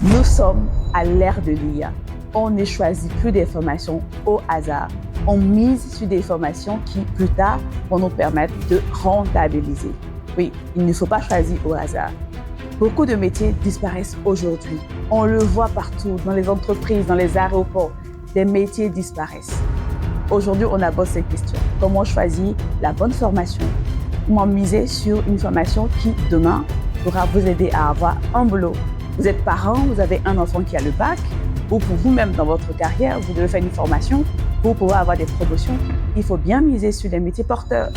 Nous sommes à l'ère de l'IA. On ne choisit plus des formations au hasard. On mise sur des formations qui, plus tard, vont nous permettre de rentabiliser. Oui, il ne faut pas choisir au hasard. Beaucoup de métiers disparaissent aujourd'hui. On le voit partout, dans les entreprises, dans les aéroports. Des métiers disparaissent. Aujourd'hui, on aborde cette question. Comment choisir la bonne formation? Comment miser sur une formation qui, demain, pourra vous aider à avoir un boulot? Vous êtes parent, vous avez un enfant qui a le bac, ou pour vous-même dans votre carrière, vous devez faire une formation pour pouvoir avoir des promotions. Il faut bien miser sur les métiers porteurs.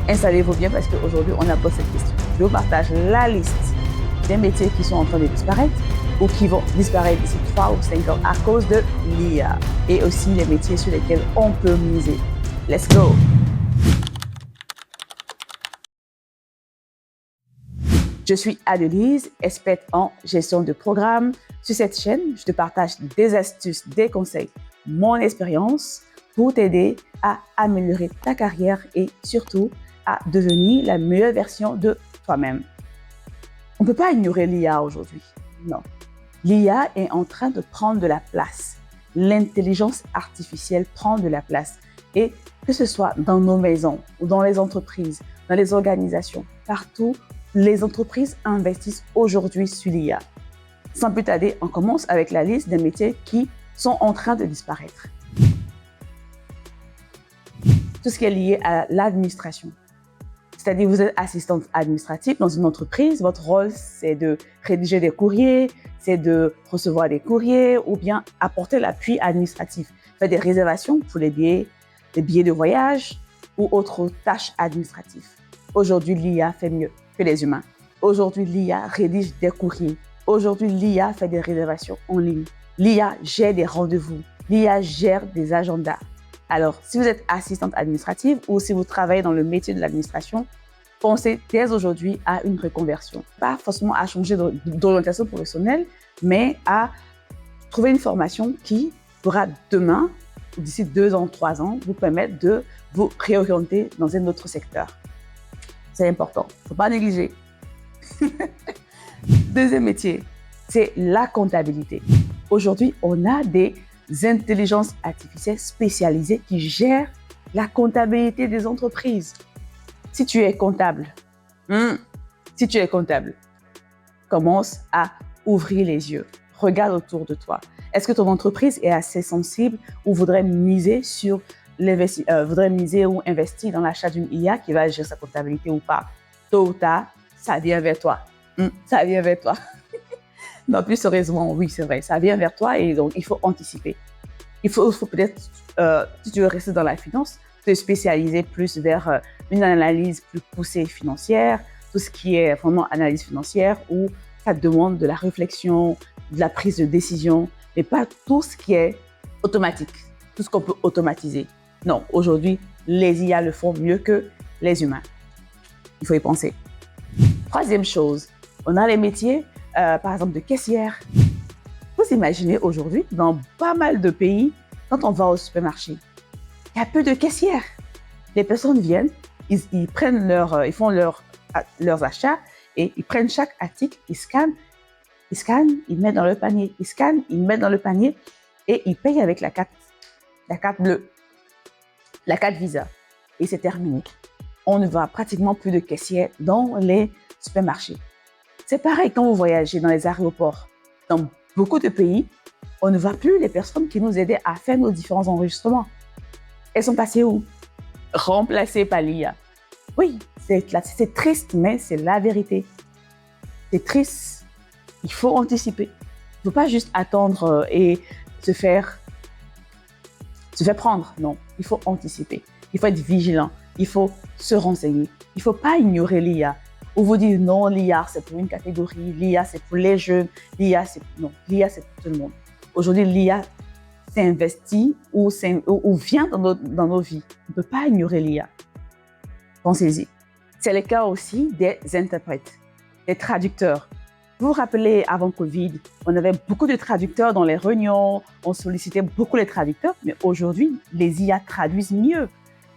Installez-vous bien parce qu'aujourd'hui, on aborde cette question. Je vous partage la liste des métiers qui sont en train de disparaître ou qui vont disparaître d'ici 3 ou 5 ans à cause de l'IA et aussi les métiers sur lesquels on peut miser. Let's go! Je suis Adelise, experte en gestion de programme. Sur cette chaîne, je te partage des astuces, des conseils, mon expérience pour t'aider à améliorer ta carrière et surtout à devenir la meilleure version de toi-même. On ne peut pas ignorer l'IA aujourd'hui, non. L'IA est en train de prendre de la place. L'intelligence artificielle prend de la place. Et que ce soit dans nos maisons ou dans les entreprises, dans les organisations, partout, les entreprises investissent aujourd'hui sur l'IA. Sans plus tarder, on commence avec la liste des métiers qui sont en train de disparaître. Tout ce qui est lié à l'administration. C'est-à-dire, vous êtes assistante administrative dans une entreprise, votre rôle, c'est de rédiger des courriers, c'est de recevoir des courriers ou bien apporter l'appui administratif, faire des réservations pour les billets de voyage ou autres tâches administratives. Aujourd'hui, l'IA fait mieux que les humains. Aujourd'hui, l'IA rédige des courriers. Aujourd'hui, l'IA fait des réservations en ligne. L'IA gère des rendez-vous. L'IA gère des agendas. Alors, si vous êtes assistante administrative ou si vous travaillez dans le métier de l'administration, pensez dès aujourd'hui à une reconversion. Pas forcément à changer d'orientation professionnelle, mais à trouver une formation qui pourra demain, ou d'ici 2 ans, 3 ans, vous permettre de vous réorienter dans un autre secteur. C'est important, il ne faut pas négliger. Deuxième métier, c'est la comptabilité. Aujourd'hui, on a des intelligences artificielles spécialisées qui gèrent la comptabilité des entreprises. Si tu es comptable, commence à ouvrir les yeux. Regarde autour de toi. Est-ce que ton entreprise est assez sensible ou voudrait miser ou investir dans l'achat d'une IA qui va gérer sa comptabilité ou pas? Tôt ou tard, ça vient vers toi. Ça vient vers toi. Non, plus sérieusement, oui, c'est vrai, ça vient vers toi et donc il faut anticiper. Il faut peut-être, si tu veux rester dans la finance, te spécialiser plus vers une analyse plus poussée financière, tout ce qui est vraiment analyse financière où ça demande de la réflexion, de la prise de décision, mais pas tout ce qui est automatique, tout ce qu'on peut automatiser. Non, aujourd'hui, les IA le font mieux que les humains. Il faut y penser. Troisième chose, on a les métiers, par exemple, de caissière. Vous imaginez aujourd'hui, dans pas mal de pays, quand on va au supermarché, il y a peu de caissières. Les personnes viennent, ils font leurs achats et ils prennent chaque article, ils scannent, ils mettent dans le panier, ils scannent, ils mettent dans le panier et ils payent avec la carte bleue, la carte Visa. Et c'est terminé. On ne voit pratiquement plus de caissières dans les supermarchés. C'est pareil quand vous voyagez dans les aéroports. Dans beaucoup de pays, on ne voit plus les personnes qui nous aidaient à faire nos différents enregistrements. Elles sont passées où? Remplacées par l'IA. Oui, c'est triste, mais c'est la vérité. C'est triste. Il faut anticiper. Il ne faut pas juste attendre et se faire prendre. Non, il faut anticiper. Il faut être vigilant. Il faut se renseigner. Il ne faut pas ignorer l'IA. Ou vous dire non, l'IA c'est pour une catégorie, l'IA c'est pour les jeunes, l'IA c'est pour tout le monde. Aujourd'hui, l'IA s'investit ou vient dans nos vies. On ne peut pas ignorer l'IA. Pensez-y. C'est le cas aussi des interprètes, des traducteurs. Vous vous rappelez, avant Covid, on avait beaucoup de traducteurs dans les réunions, on sollicitait beaucoup les traducteurs, mais aujourd'hui, les IA traduisent mieux.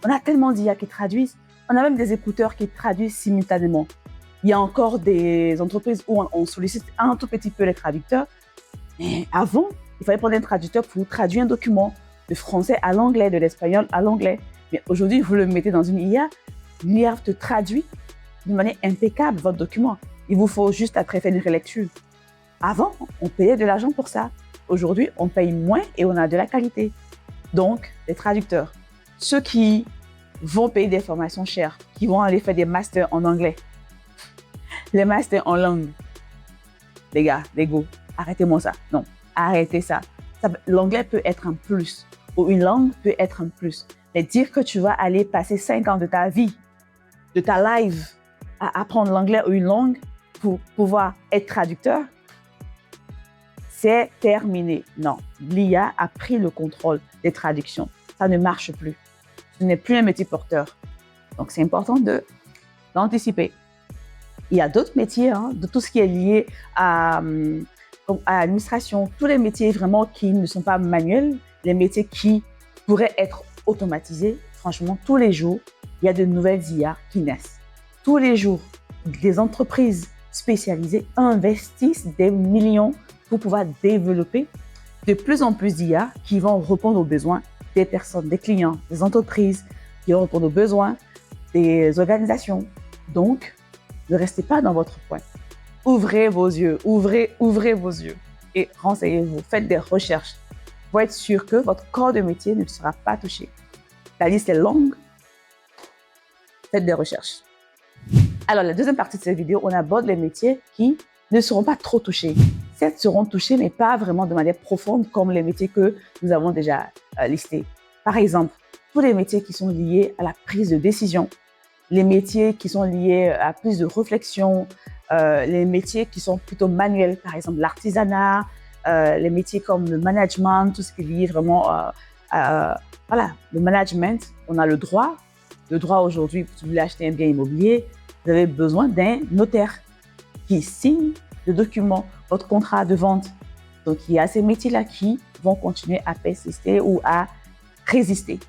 On a tellement d'IA qui traduisent. On a même des écouteurs qui traduisent simultanément. Il y a encore des entreprises où on sollicite un tout petit peu les traducteurs, Mais avant, il fallait prendre un traducteur pour traduire un document de français à l'anglais, de l'espagnol à l'anglais. Mais aujourd'hui, vous le mettez dans une IA, l'IA te traduit de manière impeccable votre document. Il vous faut juste après faire une relecture. Avant, on payait de l'argent pour ça. Aujourd'hui, on paye moins et on a de la qualité. Donc, les traducteurs, ceux qui vont payer des formations chères, qui vont aller faire des masters en anglais, les masters en langue, les gars, les go, arrêtez-moi ça. Non, arrêtez ça. L'anglais peut être un plus ou une langue peut être un plus. Mais dire que tu vas aller passer 5 ans de ta vie, de ta life, à apprendre l'anglais ou une langue pour pouvoir être traducteur, c'est terminé. Non, l'IA a pris le contrôle des traductions. Ça ne marche plus. Ce n'est plus un métier porteur. Donc, c'est important d'anticiper. Il y a d'autres métiers, de tout ce qui est lié à l'administration, tous les métiers vraiment qui ne sont pas manuels, les métiers qui pourraient être automatisés. Franchement, tous les jours, il y a de nouvelles IA qui naissent. Tous les jours, des entreprises spécialisées investissent des millions pour pouvoir développer de plus en plus d'IA qui vont répondre aux besoins des personnes, des clients, des entreprises, qui vont répondre aux besoins des organisations. Donc, ne restez pas dans votre coin. Ouvrez vos yeux, ouvrez vos yeux et renseignez-vous, faites des recherches pour être sûr que votre corps de métier ne sera pas touché. La liste est longue, faites des recherches. Alors, la deuxième partie de cette vidéo, on aborde les métiers qui ne seront pas trop touchés. Certes, seront touchés, mais pas vraiment de manière profonde comme les métiers que nous avons déjà listés. Par exemple, tous les métiers qui sont liés à la prise de décision, les métiers qui sont liés à plus de réflexion, les métiers qui sont plutôt manuels, par exemple l'artisanat, les métiers comme le management, tout ce qui est lié vraiment voilà, le management. On a le droit. Le droit aujourd'hui, si vous voulez acheter un bien immobilier, vous avez besoin d'un notaire qui signe le document, votre contrat de vente. Donc, il y a ces métiers-là qui vont continuer à persister ou à résister.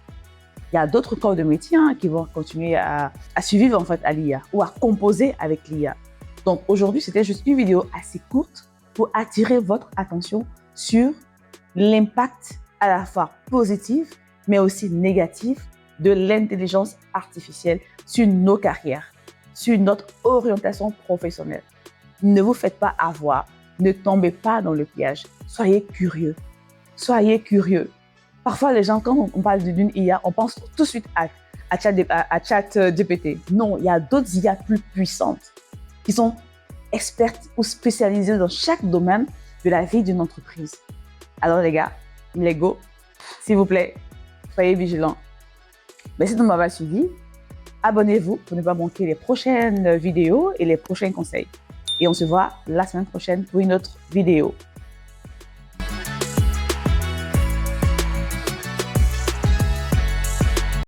Il y a d'autres corps de métiers qui vont continuer à survivre en fait à l'IA ou à composer avec l'IA. Donc, aujourd'hui, c'était juste une vidéo assez courte pour attirer votre attention sur l'impact à la fois positif, mais aussi négatif de l'intelligence artificielle sur nos carrières, sur notre orientation professionnelle. Ne vous faites pas avoir, ne tombez pas dans le piège. Soyez curieux. Soyez curieux. Parfois, les gens, quand on parle d'une IA, on pense tout de suite à ChatGPT. Non, il y a d'autres IA plus puissantes qui sont expertes ou spécialisées dans chaque domaine de la vie d'une entreprise. Alors les gars, les go, s'il vous plaît, soyez vigilants. Merci de m'avoir suivi. Abonnez-vous pour ne pas manquer les prochaines vidéos et les prochains conseils. Et on se voit la semaine prochaine pour une autre vidéo.